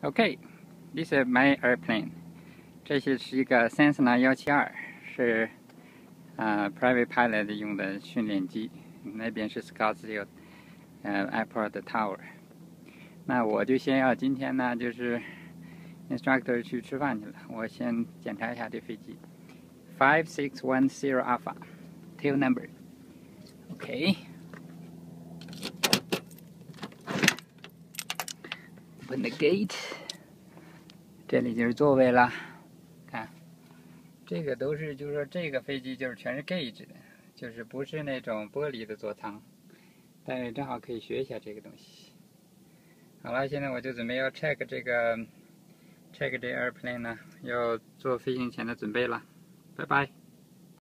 Okay, this is my airplane. 这是一个 Cessna 172，是private pilot 用的训练机。那边是 Scottsdale Airport Tower。那我就先要今天呢，就是 instructor 去吃饭去了。我先检查一下这飞机。5610 Alpha tail number. Okay. Open the gate. 这里就是座位了。看，这个都是，就是说这个飞机就是全是 gauge 的，就是不是那种玻璃的座舱。但是正好可以学一下这个东西。好了，现在我就准备要 check 这 airplane 呢，要做飞行前的准备了。拜拜。